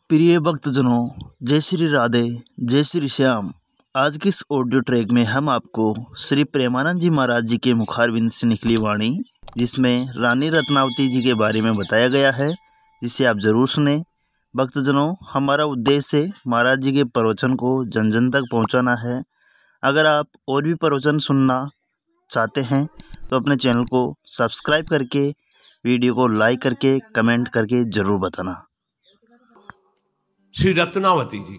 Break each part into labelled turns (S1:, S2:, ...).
S1: प्रिय भक्तजनों, जय श्री राधे, जय श्री श्याम। आज की इस ऑडियो ट्रैक में हम आपको श्री प्रेमानंद जी महाराज जी के मुखारबिंद से निकली वाणी, जिसमें रानी रत्नावती जी के बारे में बताया गया है, जिसे आप जरूर सुने। भक्तजनों, हमारा उद्देश्य है महाराज जी के प्रवचन को जन जन तक पहुंचाना है। अगर आप और भी प्रवचन सुनना चाहते हैं तो अपने चैनल को सब्सक्राइब करके, वीडियो को लाइक करके, कमेंट करके जरूर बताना।
S2: श्री रत्नावती जी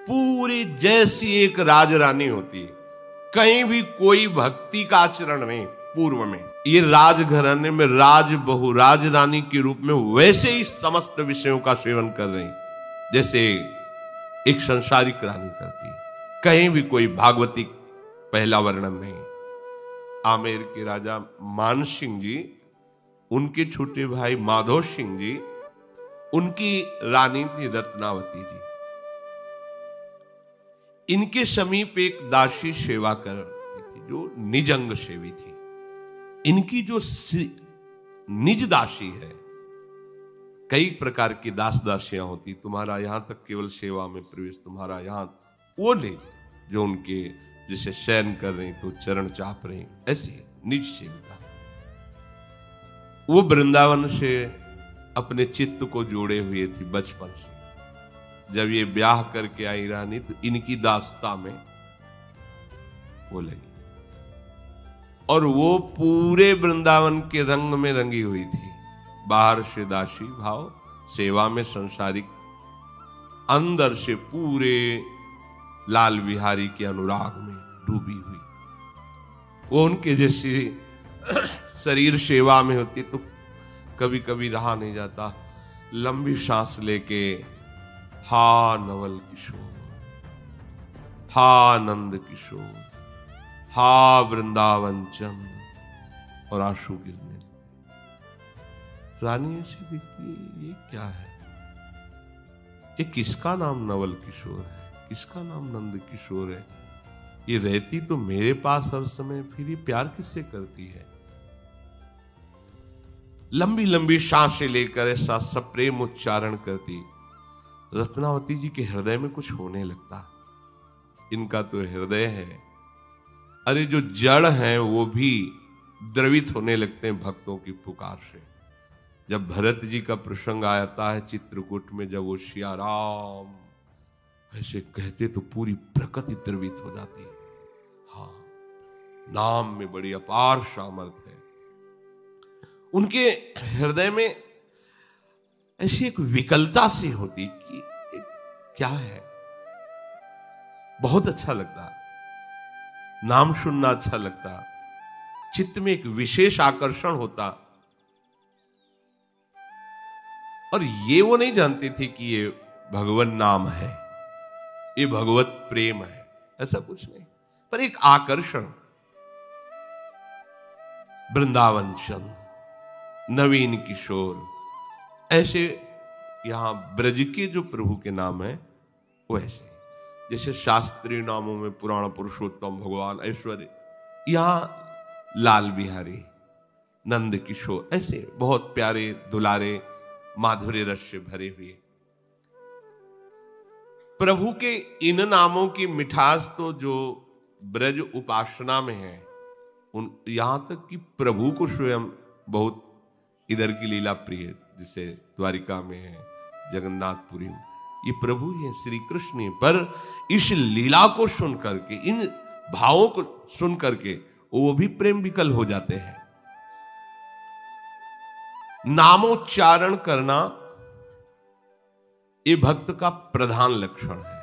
S2: पूरी जैसी एक राजरानी होती है, कहीं भी कोई भक्ति का आचरण नहीं। पूर्व में ये राजघराने में राज बहु राजरानी के रूप में वैसे ही समस्त विषयों का सेवन कर रही जैसे एक संसारिक रानी करती है। कहीं भी कोई भागवतिक पहला वर्णन नहीं। आमेर के राजा मान सिंह जी, उनके छोटे भाई माधव सिंह जी, उनकी रानी थी रत्नावती जी। इनके समीप एक दासी सेवा करती थी जो निजंग सेवी थी। इनकी जो निज दासी है, कई प्रकार की दास दासियां होती, तुम्हारा यहां तक केवल सेवा में प्रवेश, तुम्हारा यहां वो नहीं जो उनके जैसे शयन कर रही तो चरण चाप रही, ऐसी निज सेविका। वो वृंदावन से अपने चित्त को जोड़े हुए थी बचपन से। जब ये ब्याह करके आई रानी तो इनकी दास्ता में वो लगी और वो पूरे वृंदावन के रंग में रंगी हुई थी। बाहर से दासी भाव, सेवा में संसारिक, अंदर से पूरे लाल बिहारी के अनुराग में डूबी हुई। वो उनके जैसे शरीर सेवा में होती तो कभी कभी रहा नहीं जाता, लंबी सांस लेके हा नवल किशोर, हा नंद किशोर, हा वृंदावन चंद, और आंसू गिरने। रानी ऐसी दिखती है, ये क्या है? ये किसका नाम नवल किशोर है, किसका नाम नंद किशोर है? ये रहती तो मेरे पास हर समय, फिर ये प्यार किससे करती है? लंबी लंबी सांसें लेकर ऐसा सप्रेम उच्चारण करती। रत्नावती जी के हृदय में कुछ होने लगता। इनका तो हृदय है, अरे जो जड़ हैं वो भी द्रवित होने लगते हैं भक्तों की पुकार से। जब भरत जी का प्रसंग आता है चित्रकूट में, जब वो सिया राम ऐसे कहते तो पूरी प्रकृति द्रवित हो जाती है। हाँ, नाम में बड़ी अपार सामर्थ्य है। उनके हृदय में ऐसी एक विकलता सी होती कि क्या है। बहुत अच्छा लगता, नाम सुनना अच्छा लगता, चित्त में एक विशेष आकर्षण होता। और ये वो नहीं जानती थी कि ये भगवान नाम है, ये भगवत प्रेम है, ऐसा कुछ नहीं, पर एक आकर्षण। वृंदावन चंद, नवीन किशोर, ऐसे यहां ब्रज के जो प्रभु के नाम है वैसे, जैसे शास्त्रीय नामों में पुराण पुरुषोत्तम, भगवान ऐश्वर्य, यहां लाल बिहारी, नंद किशोर, ऐसे बहुत प्यारे दुलारे माधुर्य रस से भरे हुए प्रभु के इन नामों की मिठास तो जो ब्रज उपासना में है, उन यहां तक कि प्रभु को स्वयं बहुत इधर की लीला प्रिय, जिसे द्वारिका में है, जगन्नाथपुरी में, ये प्रभु ही है, श्री कृष्ण है। पर इस लीला को सुन करके, इन भावों को सुन करके वो भी प्रेम विकल हो जाते हैं। नामोच्चारण करना ये भक्त का प्रधान लक्षण है।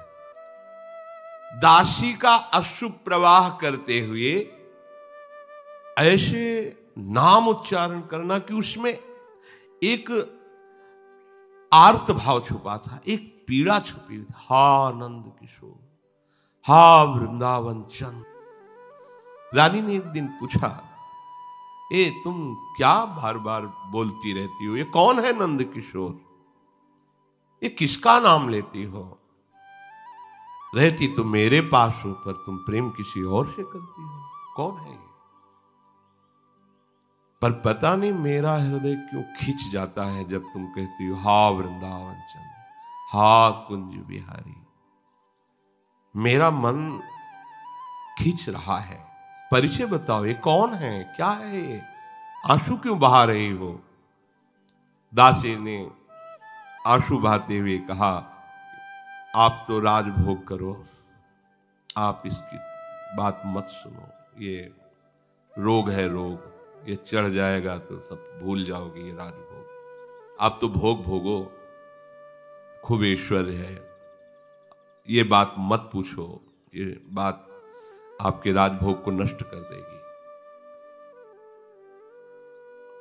S2: दासी का अश्रु प्रवाह करते हुए ऐसे नाम उच्चारण करना कि उसमें एक आर्त भाव छुपा था, एक पीड़ा छुपी हुई थी। हा नंद किशोर, हा वृंदावन चंद। रानी ने एक दिन पूछा, ए तुम क्या बार बार बोलती रहती हो, ये कौन है नंद किशोर, ये किसका नाम लेती हो? रहती तो मेरे पास हो पर तुम प्रेम किसी और से करती हो, कौन है ये? पर पता नहीं मेरा हृदय क्यों खिंच जाता है जब तुम कहती हो हा वृंदावन चंद, हा कुंज बिहारी, मेरा मन खींच रहा है, परिचय बताओ, ये कौन है, क्या है ये, आंसू क्यों बहा रही हो? दासी ने आंसू बहाते हुए कहा, आप तो राजभोग करो, आप इसकी बात मत सुनो, ये रोग है रोग, ये चढ़ जाएगा तो सब भूल जाओगे, ये राजभोग, आप तो भोग भोगो, खूब ऐश्वर्य है, ये बात मत पूछो, ये बात आपके राजभोग को नष्ट कर देगी।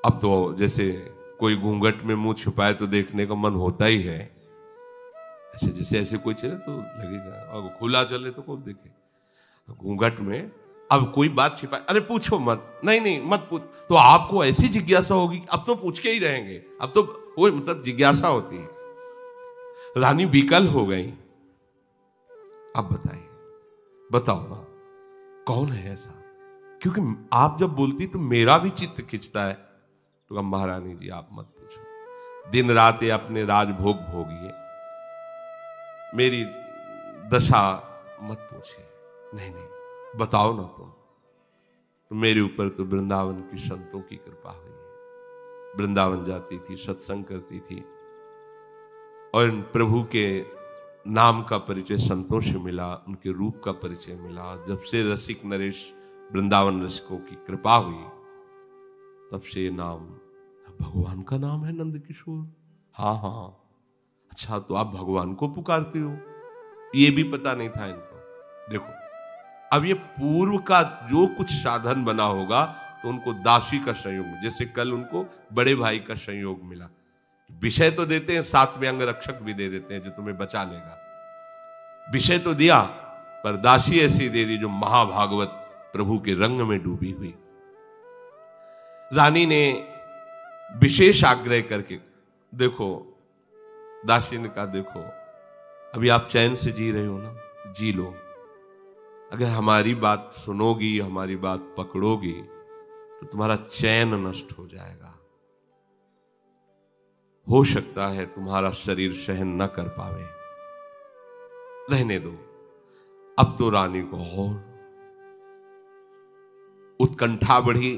S2: अब तो जैसे कोई घूंघट में मुंह छुपाए तो देखने का मन होता ही है, ऐसे जैसे ऐसे कोई चले तो लगेगा, और खुला चले तो कौन देखे, घूंघट में अब कोई बात छिपाए, अरे पूछो मत, नहीं नहीं मत पूछ, तो आपको ऐसी जिज्ञासा होगी कि अब तो पूछ के ही रहेंगे, अब तो वो मतलब जिज्ञासा होती है। रानी विकल हो गई, अब बताइए, बताओ ना कौन है ऐसा, क्योंकि आप जब बोलती तो मेरा भी चित्त खिंचता है। तो महारानी जी आप मत पूछो, दिन रात ये अपने राजभोग भोगिए, मेरी दशा मत पूछिए, नहीं नहीं बताओ ना तुम, तो मेरे ऊपर तो वृंदावन की संतों की कृपा हुई है, वृंदावन जाती थी, सत्संग करती थी, और प्रभु के नाम का परिचय संतों से मिला, उनके रूप का परिचय मिला। जब से रसिक नरेश वृंदावन रसिकों की कृपा हुई, तब से ये नाम भगवान का नाम है, नंद किशोर। हाँ हाँ, अच्छा तो आप भगवान को पुकारते हो, ये भी पता नहीं था इनको। देखो अब ये पूर्व का जो कुछ साधन बना होगा, तो उनको दासी का संयोग, जैसे कल उनको बड़े भाई का संयोग मिला, विषय तो देते हैं, साथ में अंगरक्षक भी दे देते हैं जो तुम्हें बचा लेगा, विषय तो दिया, पर दासी ऐसी दे दी जो महाभागवत प्रभु के रंग में डूबी हुई। रानी ने विशेष आग्रह करके, देखो दासी ने कहा, देखो अभी आप चैन से जी रहे हो ना, जी लो, अगर हमारी बात सुनोगी, हमारी बात पकड़ोगी, तो तुम्हारा चैन नष्ट हो जाएगा, हो सकता है तुम्हारा शरीर सहन न कर पावे, रहने दो। अब तो रानी को और उत्कंठा बढ़ी,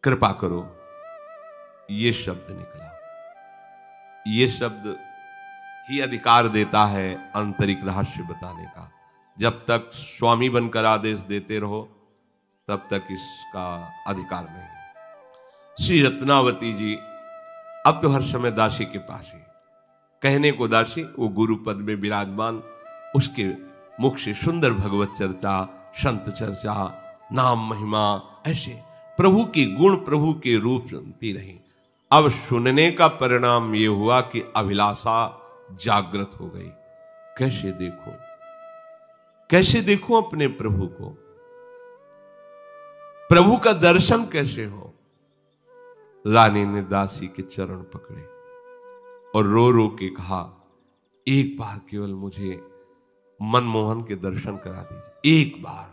S2: कृपा करो, ये शब्द निकला, ये शब्द ही अधिकार देता है आंतरिक रहस्य बताने का। जब तक स्वामी बनकर आदेश देते रहो, तब तक इसका अधिकार नहीं। श्री रत्नावती जी अब तो हर समय दासी के पास ही, कहने को दासी, वो गुरु पद में विराजमान, उसके मुख से सुंदर भगवत चर्चा, संत चर्चा, नाम महिमा, ऐसे प्रभु के गुण, प्रभु के रूप सुनती रही। अब सुनने का परिणाम यह हुआ कि अभिलाषा जागृत हो गई, कैसे देखूं, कैसे देखूं अपने प्रभु को, प्रभु का दर्शन कैसे हो। रानी ने दासी के चरण पकड़े और रो रो के कहा, एक बार केवल मुझे मनमोहन के दर्शन करा दीजिए, एक बार।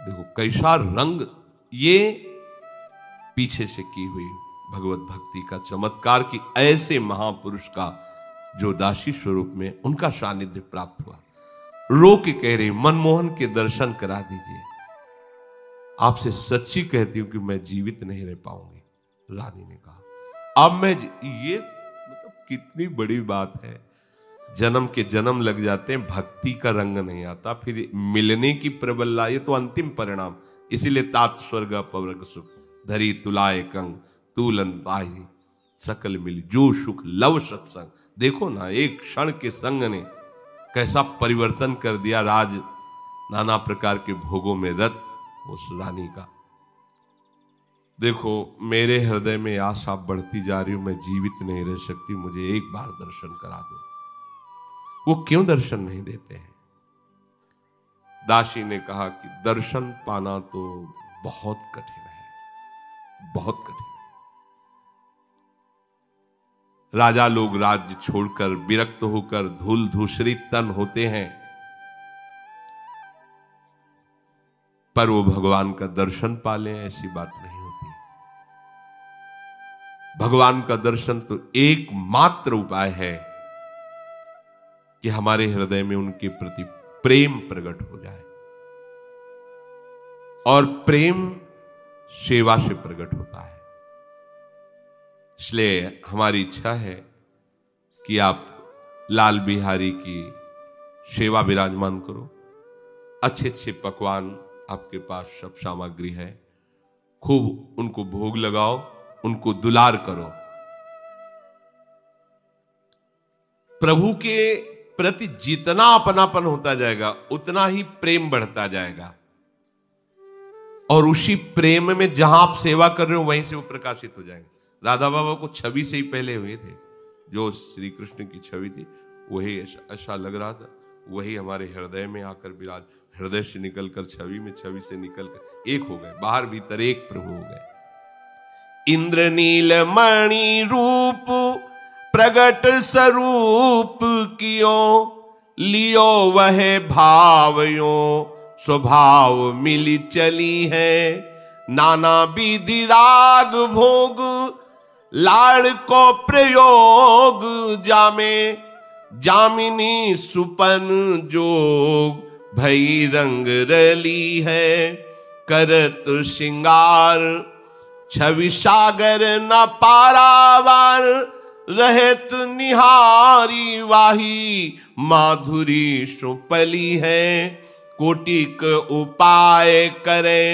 S2: देखो कैसा रंग, ये पीछे से की हुई भगवत भक्ति का चमत्कार कि ऐसे महापुरुष का जो दासी स्वरूप में उनका सानिध्य प्राप्त हुआ, रो के कह रही, मनमोहन के दर्शन करा दीजिए, आपसे सच्ची कहती हूं कि मैं जीवित नहीं रह पाऊंगी। रानी ने कहा, अब मैं, ये मतलब कितनी बड़ी बात है, जन्म के जन्म लग जाते हैं, भक्ति का रंग नहीं आता, फिर मिलने की प्रबल, ये तो अंतिम परिणाम। इसीलिए तात स्वर्ग अपवर्ग सुख, धरी तुलाए कंग, तूलन पाही सकल मिली, जो सुख लव सत्संग। देखो ना, एक क्षण के संग ने कैसा परिवर्तन कर दिया राज, नाना प्रकार के भोगों में रत उस रानी का। देखो मेरे हृदय में आशा बढ़ती जा रही हूं, मैं जीवित नहीं रह सकती, मुझे एक बार दर्शन करा दो। वो क्यों दर्शन नहीं देते हैं? दासी ने कहा कि दर्शन पाना तो बहुत कठिन है, बहुत कठिन है। राजा लोग राज्य छोड़कर विरक्त होकर धूल धूसरित तन होते हैं, पर वो भगवान का दर्शन पा लें, ऐसी बात नहीं होती। भगवान का दर्शन तो एकमात्र उपाय है कि हमारे हृदय में उनके प्रति प्रेम प्रकट हो जाए, और प्रेम सेवा से प्रकट होता है। इसलिए हमारी इच्छा है कि आप लाल बिहारी की सेवा विराजमान करो। अच्छे अच्छे पकवान आपके पास सब सामग्री है, खूब उनको भोग लगाओ, उनको दुलार करो। प्रभु के प्रति जितना अपनापन होता जाएगा उतना ही प्रेम बढ़ता जाएगा, और उसी प्रेम में जहां आप सेवा कर रहे हो वहीं से वो प्रकाशित हो जाएंगे। राधा बाबा को छवि से ही पहले हुए थे, जो श्री कृष्ण की छवि थी वही ऐसा लग रहा था, वही हमारे हृदय में आकर विराज, हृदय से निकलकर छवि में, छवि से निकलकर एक हो गए, बाहर भीतर एक प्रभु हो गए। इंद्रनील मणि रूप प्रगट स्वरूप कियो, लियो वह भावयो स्वभाव मिली चली है। नाना विधि राग भोग लाड़ को प्रयोग, जामे जामिनी सुपन जोग भई रंग रली है। करत श्रृंगार छवि सागर न पारावार, रहत निहारी वाही माधुरी सुपली है। कोटिक उपाय करे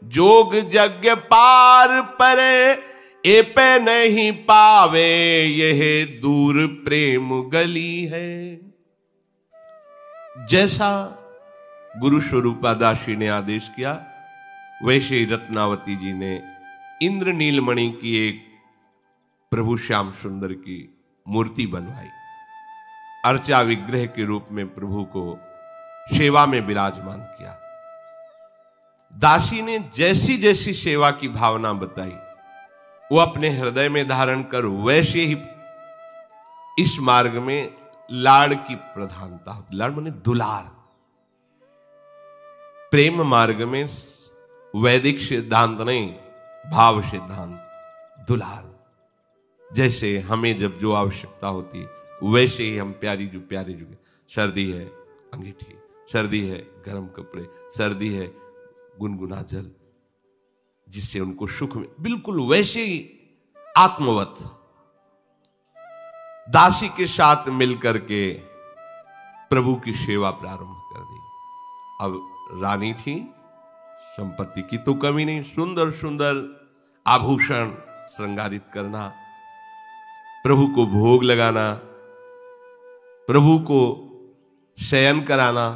S2: जोग यज्ञ पार परे, ए पे नहीं पावे यह दूर प्रेम गली है। जैसा गुरु स्वरूपादासी ने आदेश किया वैसे ही रत्नावती जी ने इंद्र नीलमणि की एक प्रभु श्याम सुंदर की मूर्ति बनवाई। अर्चा विग्रह के रूप में प्रभु को सेवा में विराजमान किया। दासी ने जैसी जैसी सेवा की भावना बताई वो अपने हृदय में धारण कर वैसे ही इस मार्ग में लाड़ की प्रधानता होती। लाड़ माने दुलार। प्रेम मार्ग में वैदिक सिद्धांत नहीं, भाव सिद्धांत, दुलार। जैसे हमें जब जो आवश्यकता होती है वैसे ही हम प्यारी जो सर्दी है अंगीठी, सर्दी है गर्म कपड़े, सर्दी है गुनगुना जल, जिससे उनको सुख में, बिल्कुल वैसे ही आत्मवत दासी के साथ मिलकर के प्रभु की सेवा प्रारंभ कर दी। अब रानी थी, संपत्ति की तो कमी नहीं, सुंदर सुंदर आभूषण श्रृंगारित करना, प्रभु को भोग लगाना, प्रभु को शयन कराना,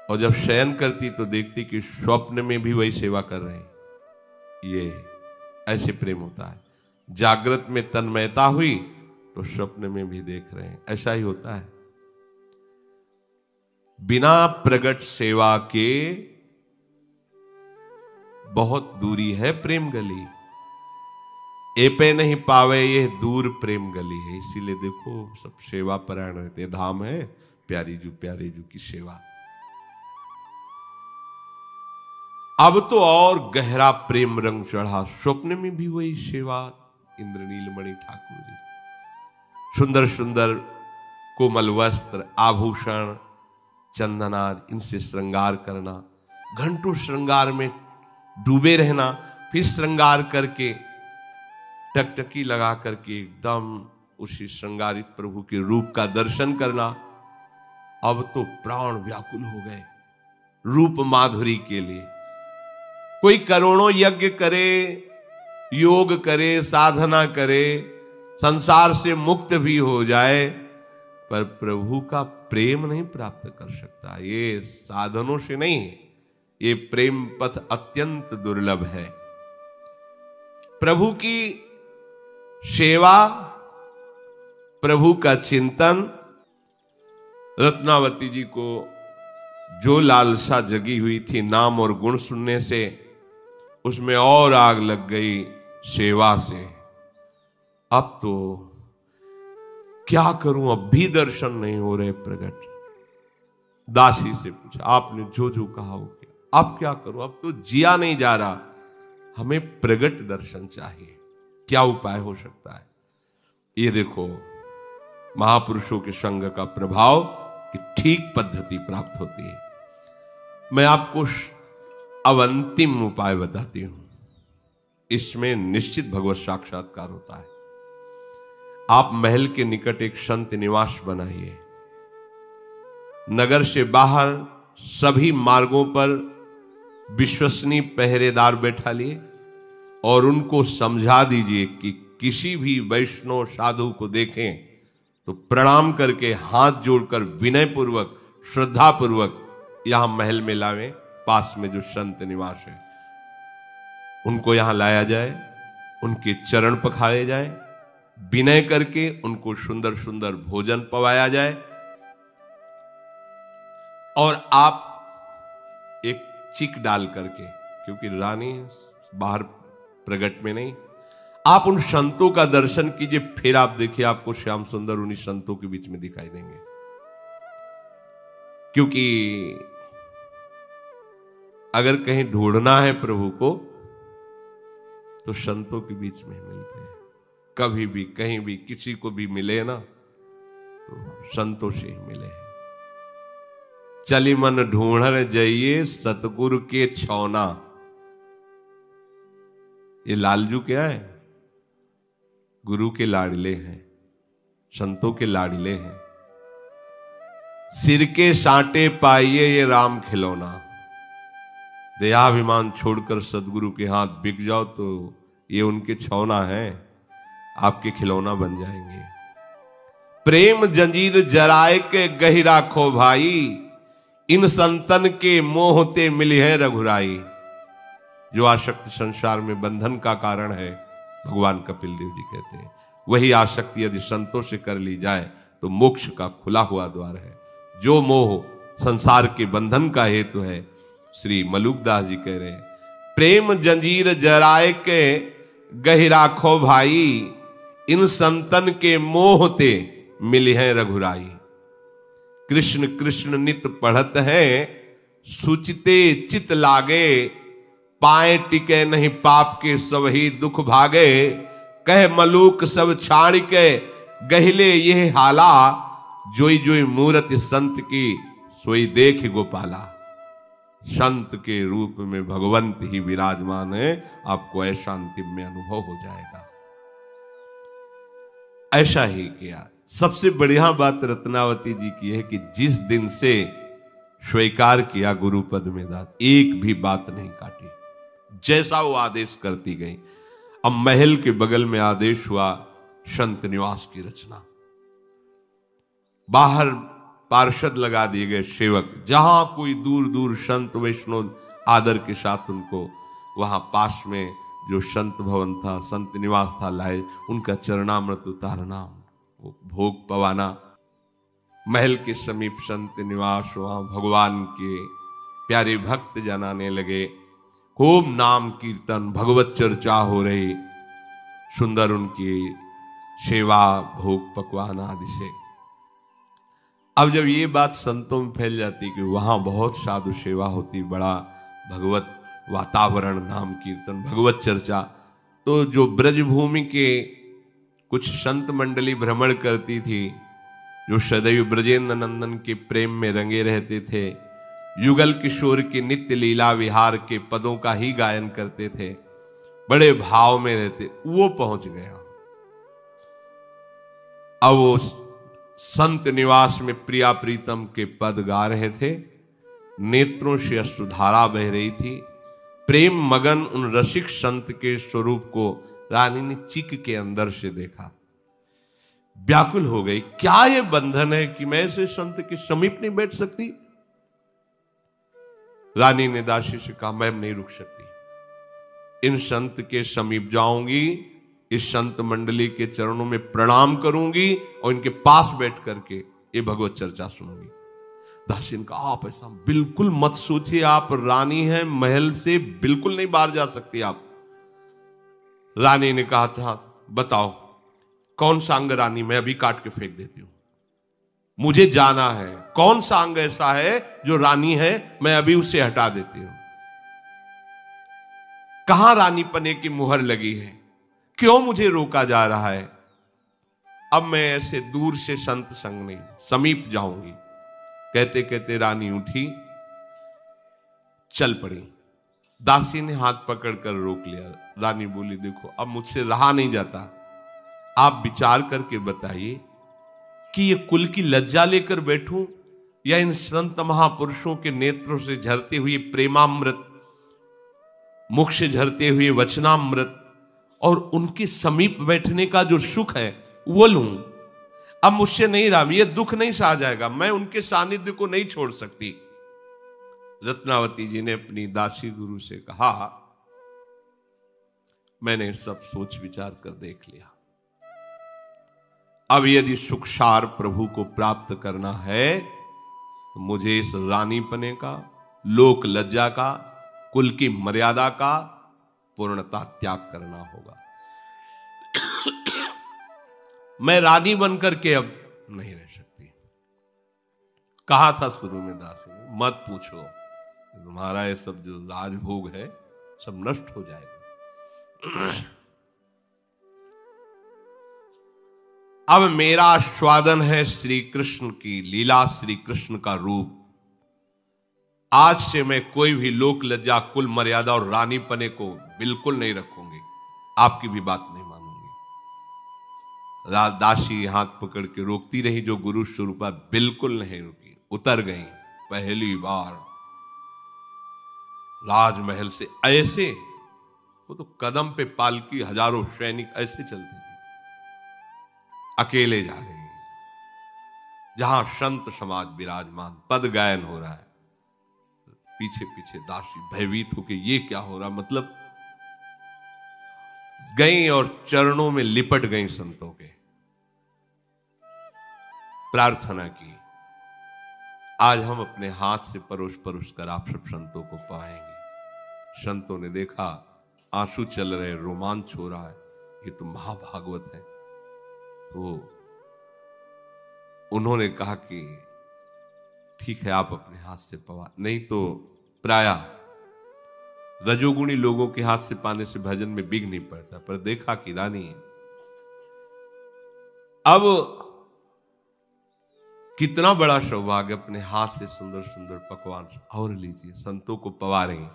S2: और जब शयन करती तो देखती कि स्वप्न में भी वही सेवा कर रहे हैं। ये ऐसे प्रेम होता है। जागृत में तन्मयता हुई तो स्वप्न में भी देख रहे हैं, ऐसा ही होता है। बिना प्रगट सेवा के बहुत दूरी है प्रेम गली, ए पे नहीं पावे ये दूर प्रेम गली है। इसीलिए देखो सब सेवा परायण रहते, धाम है प्यारे जू की सेवा। अब तो और गहरा प्रेम रंग चढ़ा, स्वप्न में भी वही सेवा। इंद्रनीलमणि ठाकुर जी सुंदर सुंदर कोमल वस्त्र, आभूषण, चंदनाद, इनसे श्रृंगार करना, घंटों श्रृंगार में डूबे रहना, फिर श्रृंगार करके टकटकी लगा करके एकदम उसी श्रृंगारित प्रभु के रूप का दर्शन करना। अब तो प्राण व्याकुल हो गए रूप माधुरी के लिए। कोई करोड़ों यज्ञ करे, योग करे, साधना करे, संसार से मुक्त भी हो जाए, पर प्रभु का प्रेम नहीं प्राप्त कर सकता। ये साधनों से नहीं, ये प्रेम पथ अत्यंत दुर्लभ है। प्रभु की सेवा, प्रभु का चिंतन, रत्नावती जी को जो लालसा जगी हुई थी नाम और गुण सुनने से, उसमें और आग लग गई सेवा से। अब तो क्या करूं, अब भी दर्शन नहीं हो रहे प्रकट। दासी से पूछा, आपने जो जो कहा हो गया, अब क्या करूं, अब तो जिया नहीं जा रहा, हमें प्रगट दर्शन चाहिए। क्या उपाय हो सकता है? ये देखो, महापुरुषों के संग का प्रभाव कि ठीक पद्धति प्राप्त होती है। मैं आपको अब अंतिम उपाय बताती हूं, इसमें निश्चित भगवत साक्षात्कार होता है। आप महल के निकट एक संत निवास बनाइए, नगर से बाहर सभी मार्गों पर विश्वसनीय पहरेदार बैठा लिए और उनको समझा दीजिए कि किसी भी वैष्णव साधु को देखें तो प्रणाम करके हाथ जोड़कर विनय पूर्वक श्रद्धा पूर्वक यहां महल में लावें। पास में जो संत निवास है उनको यहां लाया जाए, उनके चरण पखारे जाए, विनय करके उनको सुंदर सुंदर भोजन पवाया जाए और आप एक चिक डाल करके, क्योंकि रानी बाहर प्रगट में नहीं, आप उन संतों का दर्शन कीजिए। फिर आप देखिए आपको श्याम सुंदर उन्हीं संतों के बीच में दिखाई देंगे। क्योंकि अगर कहीं ढूंढना है प्रभु को तो संतों के बीच में मिलते हैं। कभी भी कहीं भी किसी को भी मिले ना तो संतों से ही मिले। चली मन ढूंढर जाइए सतगुरु के छौना। ये लालजू क्या है? गुरु के लाडले हैं, संतों के लाडले हैं। सिर के साटे पाइए ये राम खिलौना। देहाभिमान छोड़कर सदगुरु के हाथ बिक जाओ तो ये उनके छौना है, आपके खिलौना बन जाएंगे। प्रेम जंजीर जराए के गही राखो भाई, इन संतन के मोहते मिली है रघुराई। जो आसक्ति संसार में बंधन का कारण है, भगवान कपिल देव जी कहते हैं, वही आसक्ति यदि संतों से कर ली जाए तो मोक्ष का खुला हुआ द्वार है। जो मोह संसार के बंधन का हेतु है, श्री मलुकदास जी कह रहे हैं, प्रेम जंजीर जराए के गही राखो भाई, इन संतन के मोहते मिली है रघुराई। कृष्ण कृष्ण नित पढ़त है, सुचिते चित लागे, पाए टिके नहीं पाप के सब ही दुख भागे। कह मलूक सब छाड़ के गहिले ये हाला, जोई जोई मूरत संत की सोई देख गोपाला। संत के रूप में भगवंत ही विराजमान है, आपको ऐसा अंतिम में अनुभव हो जाएगा। ऐसा ही किया। सबसे बढ़िया बात रत्नावती जी की है कि जिस दिन से स्वीकार किया गुरु पद में दात, एक भी बात नहीं काटी, जैसा वो आदेश करती गई। अब महल के बगल में आदेश हुआ संत निवास की रचना। बाहर पार्षद लगा दिए गए सेवक, जहां कोई दूर दूर संत वैष्णव आदर के साथ उनको वहां पास में जो संत भवन था, संत निवास था, लाए, उनका चरणामृत उतारना, भोग पवाना। महल के समीप संत निवास, वहां भगवान के प्यारे भक्त जन आने लगे। खूब नाम कीर्तन, भगवत चर्चा हो रही, सुंदर उनकी सेवा, भोग पकवान आदि से। अब जब ये बात संतों में फैल जाती कि वहां बहुत साधु सेवा होती, बड़ा भगवत वातावरण, नाम कीर्तन, भगवत चर्चा, तो जो ब्रजभूमि के कुछ संत मंडली भ्रमण करती थी, जो सदैव ब्रजेंद्र नंदन के प्रेम में रंगे रहते थे, युगल किशोर के नित्य लीला विहार के पदों का ही गायन करते थे, बड़े भाव में रहते, वो पहुंच गया। अब वो संत निवास में प्रिया प्रीतम के पद गा रहे थे, नेत्रों से अश्रुधारा बह रही थी। प्रेम मगन उन रसिक संत के स्वरूप को रानी ने चिक के अंदर से देखा, व्याकुल हो गई। क्या ये बंधन है कि मैं ऐसे संत के समीप नहीं बैठ सकती? रानी ने दासी से कहा, मैं नहीं रुक सकती, इन संत के समीप जाऊंगी, इस संत मंडली के चरणों में प्रणाम करूंगी और इनके पास बैठ करके ये भगवत चर्चा सुनूंगी। दासी ने कहा, आप ऐसा बिल्कुल मत सोचिए, आप रानी हैं, महल से बिल्कुल नहीं बाहर जा सकती आप। रानी ने कहा, अच्छा बताओ कौन सा अंग रानी, मैं अभी काट के फेंक देती हूं, मुझे जाना है। कौन सा अंग ऐसा है जो रानी है, मैं अभी उसे हटा देती हूं। कहां रानी पने की मुहर लगी है, क्यों मुझे रोका जा रहा है? अब मैं ऐसे दूर से संत संग नहीं, समीप जाऊंगी। कहते कहते रानी उठी, चल पड़ी। दासी ने हाथ पकड़कर रोक लिया। रानी बोली, देखो अब मुझसे रहा नहीं जाता, आप विचार करके बताइए कि ये कुल की लज्जा लेकर बैठूं या इन संत महापुरुषों के नेत्रों से झरते हुए प्रेमामृत, मुख से झरते हुए वचनामृत और उनके समीप बैठने का जो सुख है वो लूं। अब मुझसे नहीं रहा, ये दुख नहीं सहा जाएगा, मैं उनके सानिध्य को नहीं छोड़ सकती। रत्नावती जी ने अपनी दासी गुरु से कहा, मैंने सब सोच विचार कर देख लिया, अब यदि सुखसार प्रभु को प्राप्त करना है तो मुझे इस रानीपने का, लोक लज्जा का, कुल की मर्यादा का पूर्णतः त्याग करना होगा। मैं रानी बनकर के अब नहीं रह सकती। कहा था शुरू में दासी ने, मत पूछो, तुम्हारा ये सब जो राजभोग है सब नष्ट हो जाएगा। अब मेरा स्वादन है श्री कृष्ण की लीला, श्री कृष्ण का रूप। आज से मैं कोई भी लोक लज्जा, कुल मर्यादा और रानीपने को बिल्कुल नहीं रखूंगी, आपकी भी बात नहीं मानूंगी। दासी हाथ पकड़ के रोकती रही, जो गुरु स्वरूपा बिल्कुल नहीं रुकी, उतर गई। पहली बार राजमहल से ऐसे, वो तो कदम पे पालकी, हजारों सैनिक ऐसे चलते थे, अकेले जा रही, जहां संत समाज विराजमान, पद गायन हो रहा है, पीछे पीछे दासी भयभीत होके ये क्या हो रहा, मतलब गई और चरणों में लिपट गई संतों के, प्रार्थना की, आज हम अपने हाथ से परोस परोस कर आप सब संतों को पाएंगे। संतों ने देखा आंसू चल रहे, रोमांच हो रहा है, ये तो महाभागवत है। तो उन्होंने कहा कि ठीक है, आप अपने हाथ से पवा, नहीं तो प्रायः रजोगुणी लोगों के हाथ से पाने से भजन में बिग नहीं पड़ता। पर देखा कि रानी अब कितना बड़ा सौभाग्य, अपने हाथ से सुंदर सुंदर पकवान और लीजिए, संतों को पवा रही।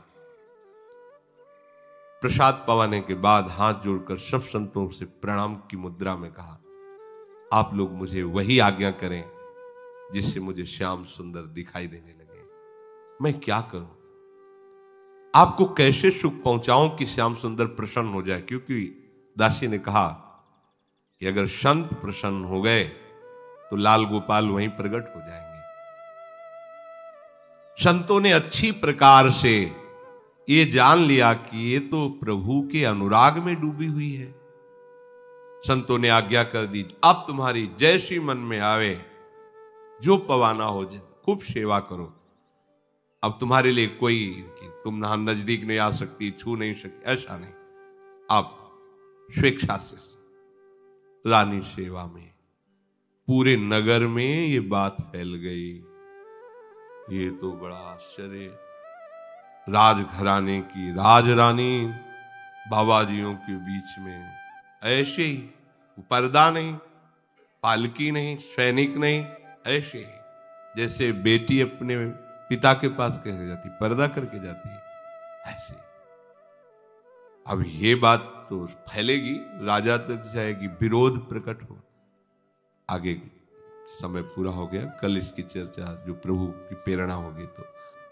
S2: प्रसाद पवाने के बाद हाथ जोड़कर सब संतों से प्रणाम की मुद्रा में कहा, आप लोग मुझे वही आज्ञा करें जिससे मुझे श्याम सुंदर दिखाई देने लगे। मैं क्या करूं, आपको कैसे सुख पहुंचाऊं कि श्याम सुंदर प्रसन्न हो जाए? क्योंकि दासी ने कहा कि अगर संत प्रसन्न हो गए तो लाल गोपाल वहीं प्रकट हो जाएंगे। संतों ने अच्छी प्रकार से ये जान लिया कि ये तो प्रभु के अनुराग में डूबी हुई है। संतों ने आज्ञा कर दी, अब तुम्हारी जैसी मन में आवे, जो पवाना हो जाए, खूब सेवा करो। अब तुम्हारे लिए कोई कि तुम ना नजदीक नहीं आ सकती, छू नहीं सकती, ऐसा नहीं। आप स्वेच्छा से रानी सेवा में, पूरे नगर में ये बात फैल गई। ये तो बड़ा आश्चर्य, राजघराने की राजरानी बाबाजियों के बीच में ऐसे ही, पर्दा नहीं, पालकी नहीं, सैनिक नहीं, ऐसे ही जैसे बेटी अपने पिता के पास कैसे जाती, पर्दा करके जाती है, ऐसे। अब ये बात तो फैलेगी, राजा तक जाएगी, विरोध प्रकट हो। आगे समय पूरा हो गया, कल इसकी चर्चा जो प्रभु की प्रेरणा होगी तो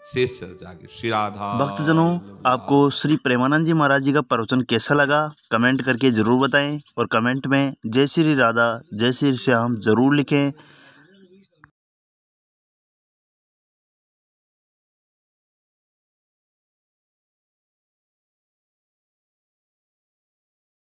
S2: शेष चर्चा आगे। श्री राधा।
S1: भक्तजनों, आपको श्री प्रेमानंद जी महाराज जी का प्रवचन कैसा लगा कमेंट करके जरूर बताएं, और कमेंट में जय श्री राधा जय श्री श्याम जरूर लिखें।